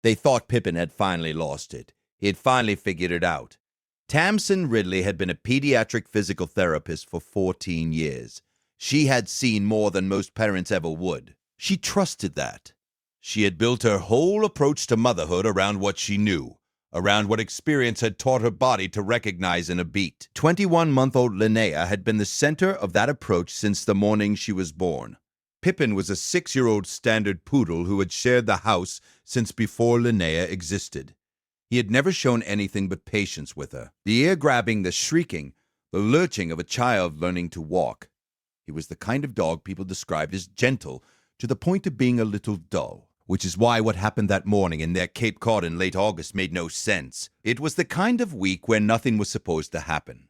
They thought Pippin had finally lost it. He had finally figured it out. Tamsin Ridley had been a pediatric physical therapist for 14 years. She had seen more than most parents ever would. She trusted that. She had built her whole approach to motherhood around what she knew, around what experience had taught her body to recognize in a beat. 21-month-old Linnea had been the center of that approach since the morning she was born. Pippin was a 6-year-old standard poodle who had shared the house since before Linnea existed. He had never shown anything but patience with her, the ear-grabbing, the shrieking, the lurching of a child learning to walk. He was the kind of dog people described as gentle, to the point of being a little dull, which is why what happened that morning in their Cape Cod in late August made no sense. It was the kind of week where nothing was supposed to happen.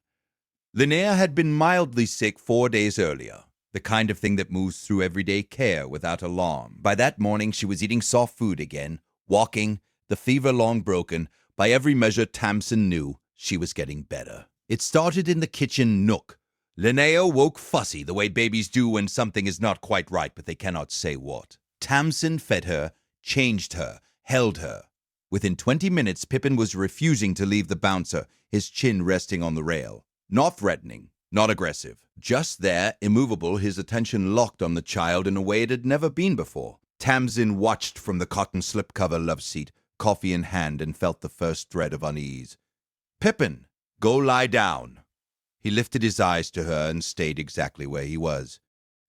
Linnea had been mildly sick 4 days earlier, the kind of thing that moves through everyday care without alarm. By that morning, she was eating soft food again, walking, the fever long broken. By every measure Tamsin knew, she was getting better. It started in the kitchen nook. Linnea woke fussy the way babies do when something is not quite right, but they cannot say what. Tamsin fed her, changed her, held her. Within 20 minutes, Pippin was refusing to leave the bouncer, his chin resting on the rail. Not threatening, not aggressive. Just there, immovable, his attention locked on the child in a way it had never been before. Tamsin watched from the cotton slipcover love seat, coffee in hand, and felt the first thread of unease. "Pippin, go lie down." He lifted his eyes to her and stayed exactly where he was.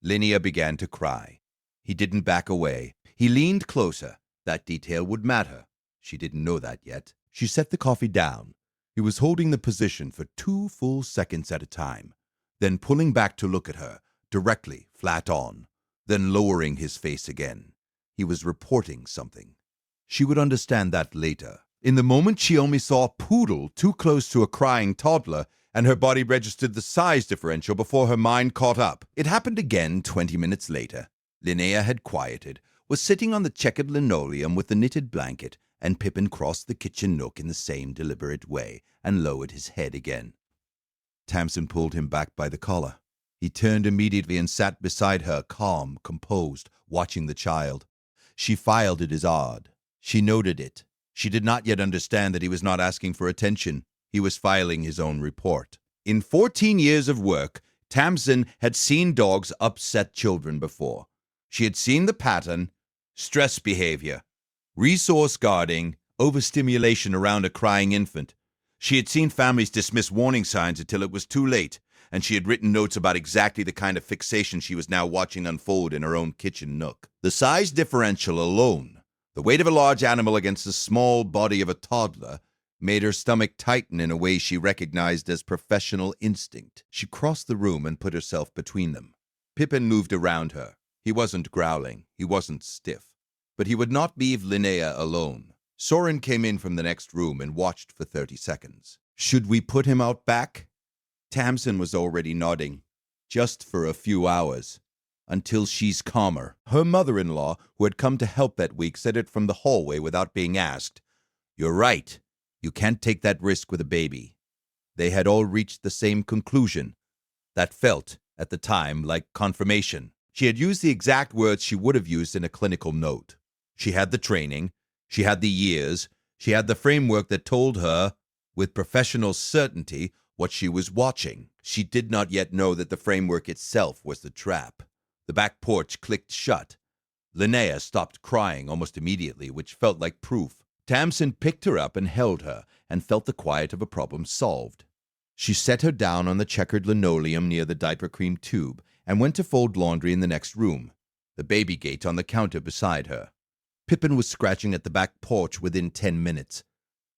Linnea began to cry. He didn't back away. He leaned closer. That detail would matter. She didn't know that yet. She set the coffee down. He was holding the position for 2 full seconds at a time, then pulling back to look at her, directly, flat on, then lowering his face again. He was reporting something. She would understand that later. In the moment, she only saw Poodle too close to a crying toddler, and her body registered the size differential before her mind caught up. It happened again 20 minutes later. Linnea had quieted, was sitting on the checkered linoleum with the knitted blanket, and Pippin crossed the kitchen nook in the same deliberate way and lowered his head again. Tamsin pulled him back by the collar. He turned immediately and sat beside her, calm, composed, watching the child. She filed it as odd. She noted it. She did not yet understand that he was not asking for attention. He was filing his own report. In 14 years of work, Tamsin had seen dogs upset children before. She had seen the pattern: stress behavior, resource guarding, overstimulation around a crying infant. She had seen families dismiss warning signs until it was too late, and she had written notes about exactly the kind of fixation she was now watching unfold in her own kitchen nook. The size differential alone, the weight of a large animal against the small body of a toddler, made her stomach tighten in a way she recognized as professional instinct. She crossed the room and put herself between them. Pippin moved around her. He wasn't growling. He wasn't stiff. But he would not leave Linnea alone. Soren came in from the next room and watched for 30 seconds. "Should we put him out back?" Tamsin was already nodding. "Just for a few hours. Until she's calmer." Her mother-in-law, who had come to help that week, said it from the hallway without being asked. "You're right. You can't take that risk with a baby." They had all reached the same conclusion. That felt, at the time, like confirmation. She had used the exact words she would have used in a clinical note. She had the training. She had the years. She had the framework that told her, with professional certainty, what she was watching. She did not yet know that the framework itself was the trap. The back porch clicked shut. Linnea stopped crying almost immediately, which felt like proof. Tamsin picked her up and held her, and felt the quiet of a problem solved. She set her down on the checkered linoleum near the diaper cream tube, and went to fold laundry in the next room, the baby gate on the counter beside her. Pippin was scratching at the back porch within 10 minutes.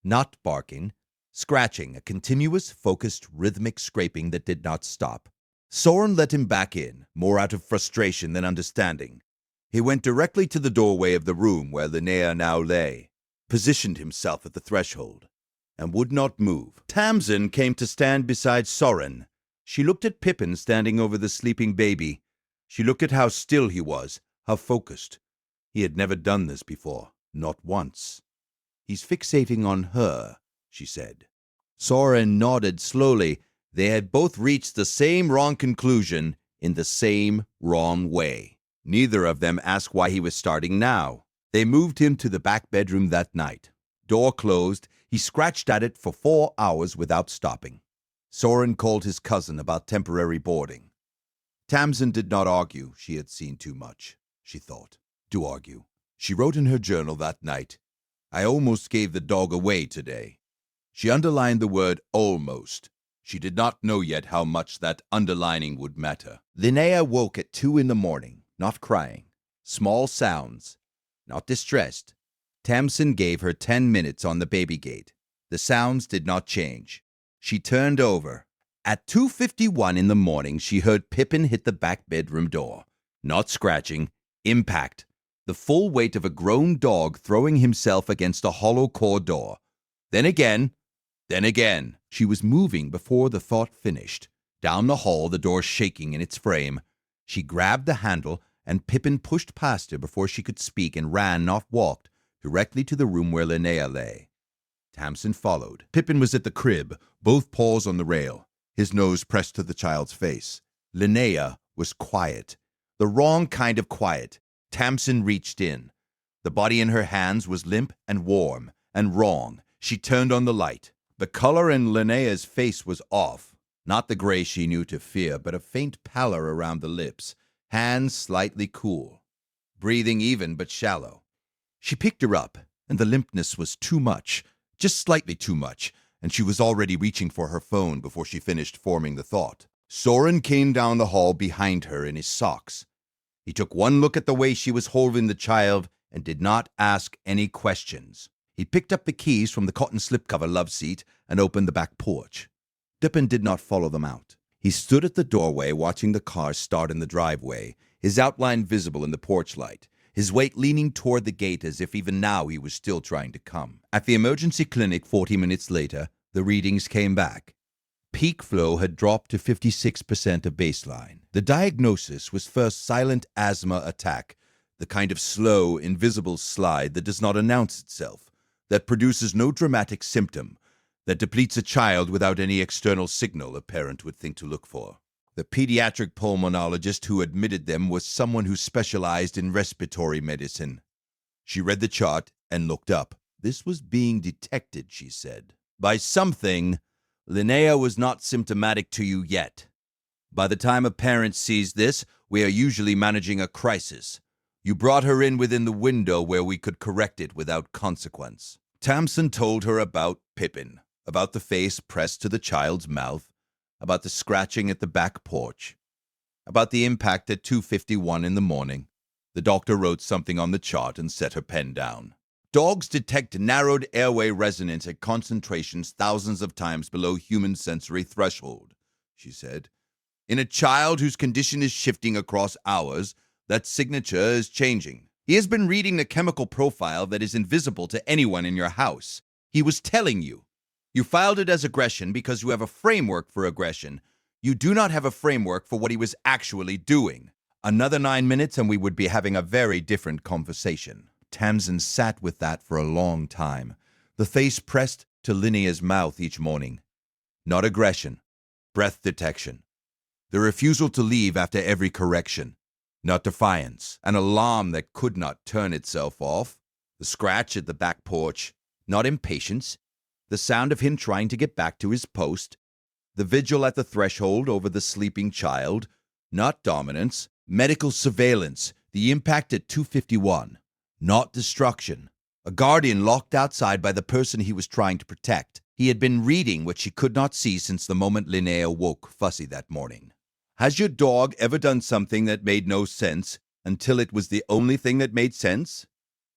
Not barking, scratching, a continuous, focused, rhythmic scraping that did not stop. Soren let him back in, more out of frustration than understanding. He went directly to the doorway of the room where Linnea now lay, positioned himself at the threshold, and would not move. Tamsin came to stand beside Soren. She looked at Pippin standing over the sleeping baby. She looked at how still he was, how focused. He had never done this before, not once. "He's fixating on her," she said. Soren nodded slowly. They had both reached the same wrong conclusion in the same wrong way. Neither of them asked why he was starting now. They moved him to the back bedroom that night. Door closed, he scratched at it for 4 hours without stopping. Soren called his cousin about temporary boarding. Tamsin did not argue she had seen too much, she thought. To argue. She wrote in her journal that night, "I almost gave the dog away today." She underlined the word almost. She did not know yet how much that underlining would matter. Linnea woke at 2 in the morning, not crying. Small sounds. Not distressed. Tamsin gave her 10 minutes on the baby gate. The sounds did not change. She turned over. At 2:51 in the morning, she heard Pippin hit the back bedroom door. Not scratching. Impact. The full weight of a grown dog throwing himself against a hollow core door. Then again. She was moving before the thought finished. Down the hall, the door shaking in its frame. She grabbed the handle, and Pippin pushed past her before she could speak and ran, not walked, directly to the room where Linnea lay. Tamsin followed. Pippin was at the crib, both paws on the rail, his nose pressed to the child's face. Linnea was quiet. The wrong kind of quiet. Tamsin reached in. The body in her hands was limp and warm and wrong. She turned on the light. The color in Linnea's face was off. Not the gray she knew to fear, but a faint pallor around the lips. Hands slightly cool. Breathing even but shallow. She picked her up, and the limpness was too much. Just slightly too much, and she was already reaching for her phone before she finished forming the thought. Soren came down the hall behind her in his socks. He took one look at the way she was holding the child and did not ask any questions. He picked up the keys from the cotton slipcover love seat and opened the back porch. Pippin did not follow them out. He stood at the doorway watching the car start in the driveway, his outline visible in the porch light, his weight leaning toward the gate as if even now he was still trying to come. At the emergency clinic 40 minutes later, the readings came back. Peak flow had dropped to 56% of baseline. The diagnosis was first silent asthma attack, the kind of slow, invisible slide that does not announce itself, that produces no dramatic symptom, that depletes a child without any external signal a parent would think to look for. The pediatric pulmonologist who admitted them was someone who specialized in respiratory medicine. She read the chart and looked up. This was being detected, she said. By something, Linnea was not symptomatic to you yet. By the time a parent sees this, we are usually managing a crisis. You brought her in within the window where we could correct it without consequence. Tamsin told her about Pippin, about the face pressed to the child's mouth, about the scratching at the back porch, about the impact at 2:51 in the morning. The doctor wrote something on the chart and set her pen down. Dogs detect narrowed airway resonance at concentrations thousands of times below human sensory threshold, she said. In a child whose condition is shifting across hours, that signature is changing. He has been reading the chemical profile that is invisible to anyone in your house. He was telling you. You filed it as aggression because you have a framework for aggression. You do not have a framework for what he was actually doing. Another 9 minutes and we would be having a very different conversation. Tamsin sat with that for a long time, the face pressed to Linnea's mouth each morning. Not aggression, breath detection. The refusal to leave after every correction. Not defiance, an alarm that could not turn itself off. The scratch at the back porch. Not impatience. The sound of him trying to get back to his post. The vigil at the threshold over the sleeping child. Not dominance. Medical surveillance. The impact at 2:51. Not destruction. A guardian locked outside by the person he was trying to protect. He had been reading what she could not see since the moment Linnea woke fussy that morning. Has your dog ever done something that made no sense until it was the only thing that made sense?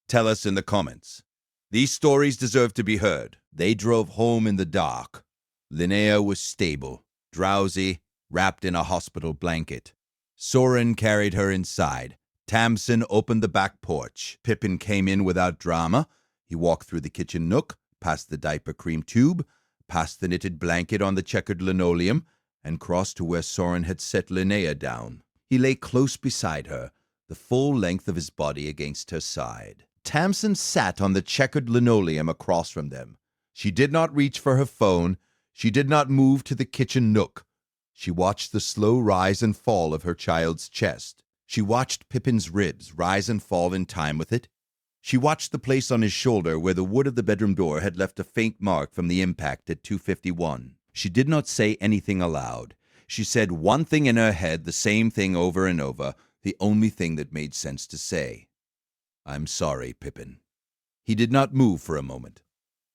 Tell us in the comments. These stories deserve to be heard. They drove home in the dark. Linnea was stable, drowsy, wrapped in a hospital blanket. Soren carried her inside. Tamsin opened the back porch. Pippin came in without drama. He walked through the kitchen nook, past the diaper cream tube, past the knitted blanket on the checkered linoleum, and crossed to where Soren had set Linnea down. He lay close beside her, the full length of his body against her side. Tamsin sat on the checkered linoleum across from them. She did not reach for her phone. She did not move to the kitchen nook. She watched the slow rise and fall of her child's chest. She watched Pippin's ribs rise and fall in time with it. She watched the place on his shoulder where the wood of the bedroom door had left a faint mark from the impact at 2:51. She did not say anything aloud. She said one thing in her head, the same thing over and over, the only thing that made sense to say. "I'm sorry, Pippin." He did not move for a moment.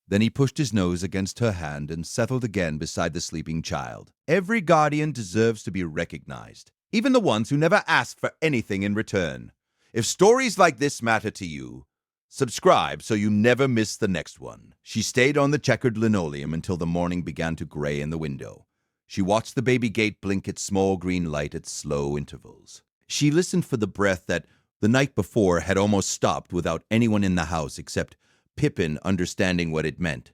Then he pushed his nose against her hand and settled again beside the sleeping child. Every guardian deserves to be recognized, even the ones who never ask for anything in return. If stories like this matter to you, subscribe so you never miss the next one. She stayed on the checkered linoleum until the morning began to gray in the window. She watched the baby gate blink its small green light at slow intervals. She listened for the breath that, the night before, had almost stopped without anyone in the house except Pippin understanding what it meant.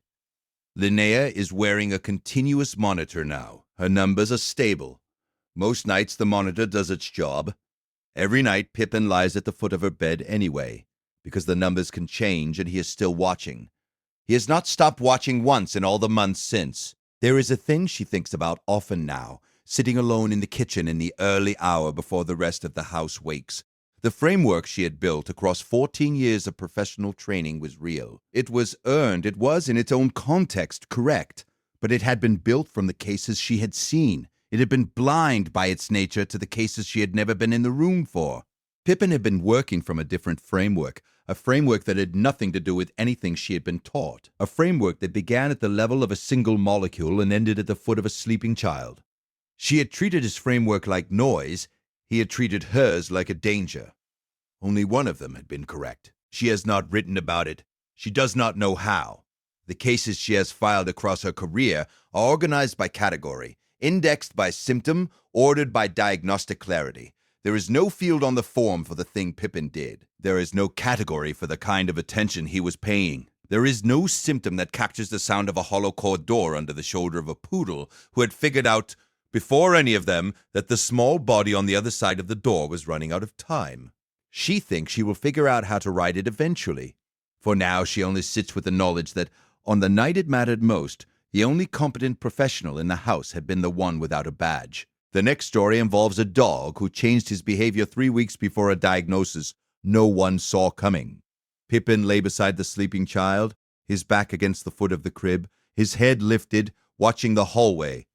Linnea is wearing a continuous monitor now. Her numbers are stable. Most nights the monitor does its job. Every night Pippin lies at the foot of her bed anyway, because the numbers can change and he is still watching. He has not stopped watching once in all the months since. There is a thing she thinks about often now, sitting alone in the kitchen in the early hour before the rest of the house wakes. The framework she had built across 14 years of professional training was real. It was earned, it was in its own context correct, but it had been built from the cases she had seen. It had been blind by its nature to the cases she had never been in the room for. Pippin had been working from a different framework, a framework that had nothing to do with anything she had been taught, a framework that began at the level of a single molecule and ended at the foot of a sleeping child. She had treated his framework like noise, he had treated hers like a danger. Only one of them had been correct. She has not written about it. She does not know how. The cases she has filed across her career are organized by category, indexed by symptom, ordered by diagnostic clarity. There is no field on the form for the thing Pippin did. There is no category for the kind of attention he was paying. There is no symptom that captures the sound of a hollow core door under the shoulder of a poodle who had figured out, before any of them, that the small body on the other side of the door was running out of time. She thinks she will figure out how to write it eventually. For now, she only sits with the knowledge that, on the night it mattered most, the only competent professional in the house had been the one without a badge. The next story involves a dog who changed his behavior 3 weeks before a diagnosis no one saw coming. Pippin lay beside the sleeping child, his back against the foot of the crib, his head lifted, watching the hallway,